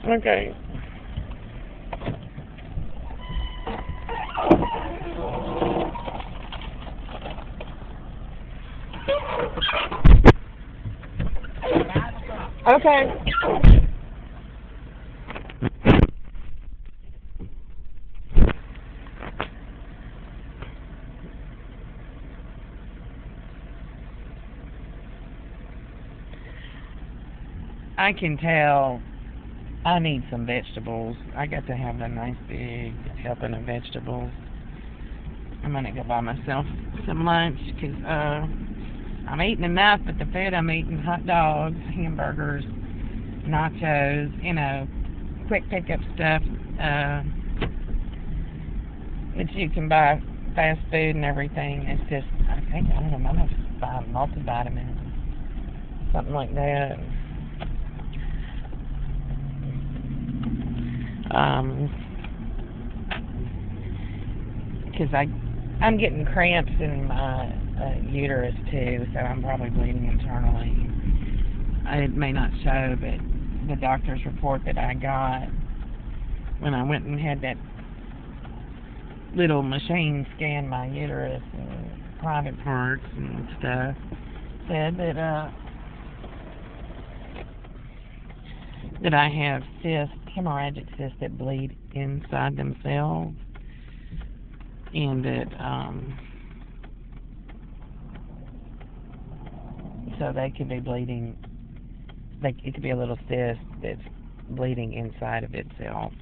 Okay. Okay. I can tell I need some vegetables. I got to have a nice big helping of vegetables. I'm gonna go buy myself some lunch because I'm eating enough, but the food I'm eating, hot dogs, hamburgers, nachos, quick pickup stuff that you can buy fast food and everything. It's just, I think, I don't know, I must buy multivitamins, something like that. Because I'm getting cramps in my uterus too, so I'm probably bleeding internally. It may not show, but the doctor's report that I got when I went and had that little machine scan my uterus and private parts and stuff said that I have cysts, hemorrhagic cysts that bleed inside themselves, and that so they could be bleeding. It could be a little cyst that's bleeding inside of itself,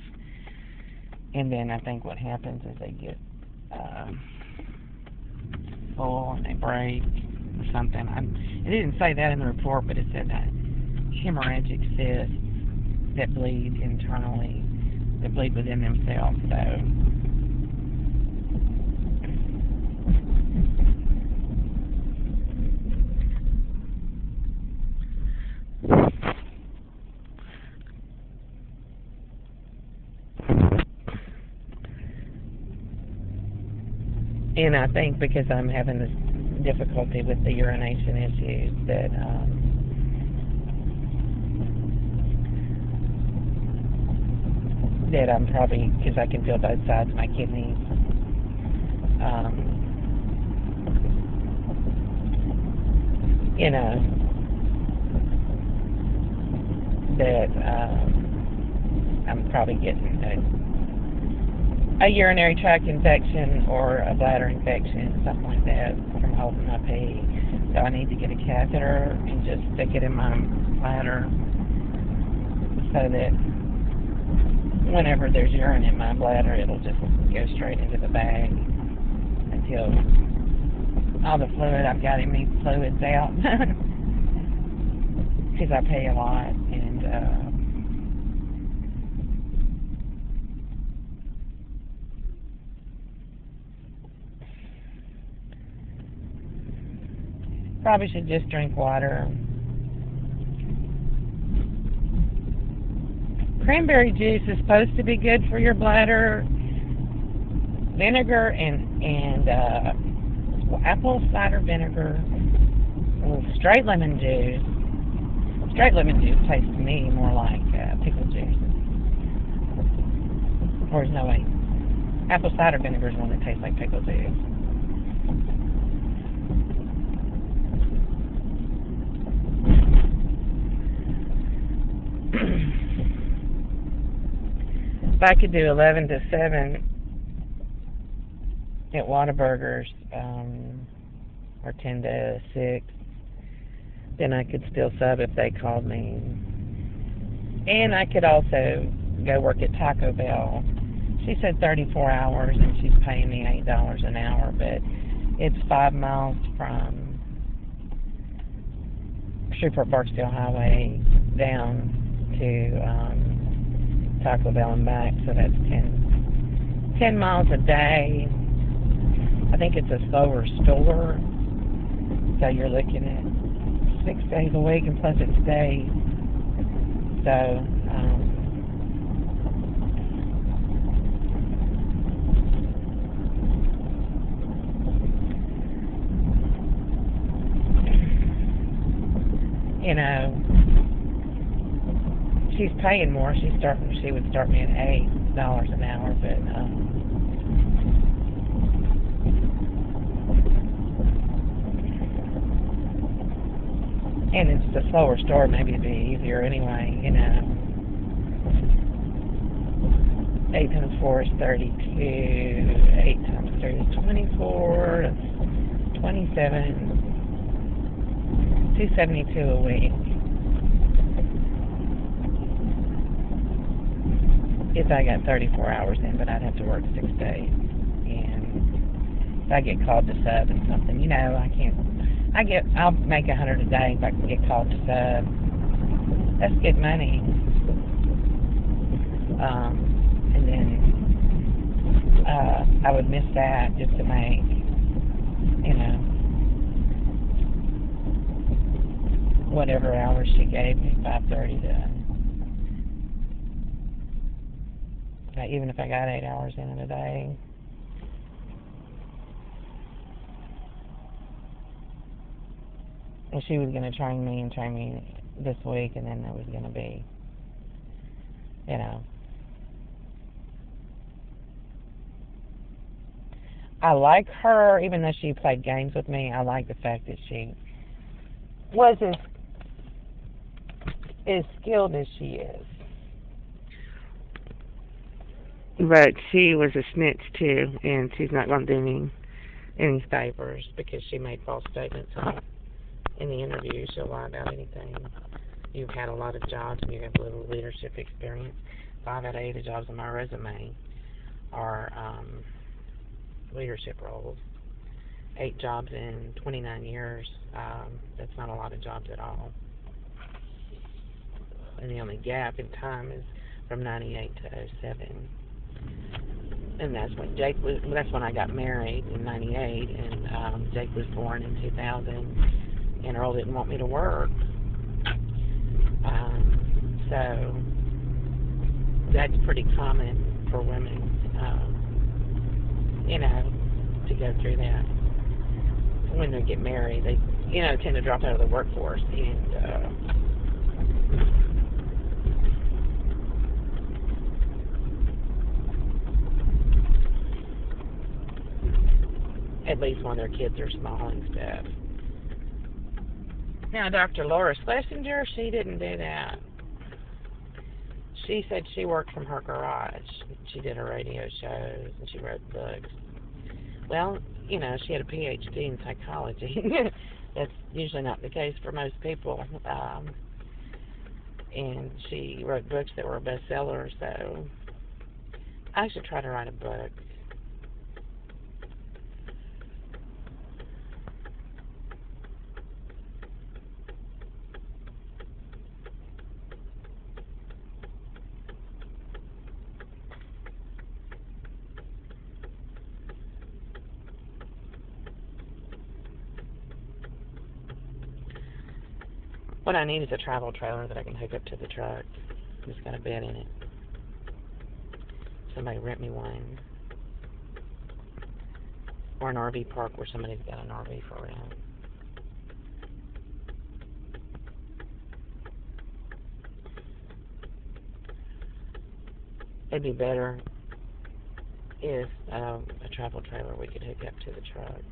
and then I think what happens is they get full and they break or something. It didn't say that in the report, but it said that hemorrhagic cysts that bleed internally, that bleed within themselves. So and I think because I'm having this difficulty with the urination issues that I'm probably, because I can feel both sides of my kidneys, that I'm probably getting a urinary tract infection or a bladder infection, something like that, from holding my pee. So I need to get a catheter and just stick it in my bladder so that whenever there's urine in my bladder, it'll just go straight into the bag until all the fluid I've got in me fluids out. Because I pee a lot, and probably should just drink water. Cranberry juice is supposed to be good for your bladder. Vinegar and apple cider vinegar, straight lemon juice. Straight lemon juice tastes to me more like pickle juice. Or there's no way. Apple cider vinegar is one that tastes like pickle juice. If I could do 11 to 7 at Whataburgers, or 10 to 6, then I could still sub if they called me. And I could also go work at Taco Bell. She said 34 hours and she's paying me $8 an hour, but it's 5 miles from Shreveport Barksdale Highway down to Taco Bell and back, so that's 10 miles a day. I think it's a slower store, so you're looking at 6 days a week, and plus it's days. So, she's paying more. She would start me at $8 an hour, but and it's a slower start. Maybe it'd be easier anyway. 8 times 4 is 32. 8 times 3 is 24. That's 27. 272 a week. If I got 34 hours in, but I'd have to work 6 days. And if I get called to sub and something, I can't. I'll make $100 a day if I can get called to sub. That's good money. And then I would miss that just to make, whatever hours she gave me, 5:30 to. Even if I got 8 hours in a day. And she was going to train me this week, and then there was going to be, I like her, even though she played games with me. I like the fact that she was as skilled as she is. But she was a snitch too, and she's not going to do any favors because she made false statements in the interview. She'll lie about anything. You've had a lot of jobs and you have little leadership experience. 5 out of 8 of the jobs on my resume are leadership roles. 8 jobs in 29 years. That's not a lot of jobs at all. And the only gap in time is from 98 to 07. And that's when I got married in 98, and Jake was born in 2000, and Earl didn't want me to work. So that's pretty common for women, to go through that. When they get married, they, tend to drop out of the workforce, and at least when their kids are small and stuff. Now, Dr. Laura Schlesinger, she didn't do that. She said she worked from her garage. She did her radio shows, and she wrote books. Well, she had a PhD in psychology. That's usually not the case for most people. And she wrote books that were bestsellers, so I should try to write a book. What I need is a travel trailer that I can hook up to the truck. It's got a bed in it. Somebody rent me one. Or an RV park where somebody's got an RV for rent. It'd be better if a travel trailer we could hook up to the truck.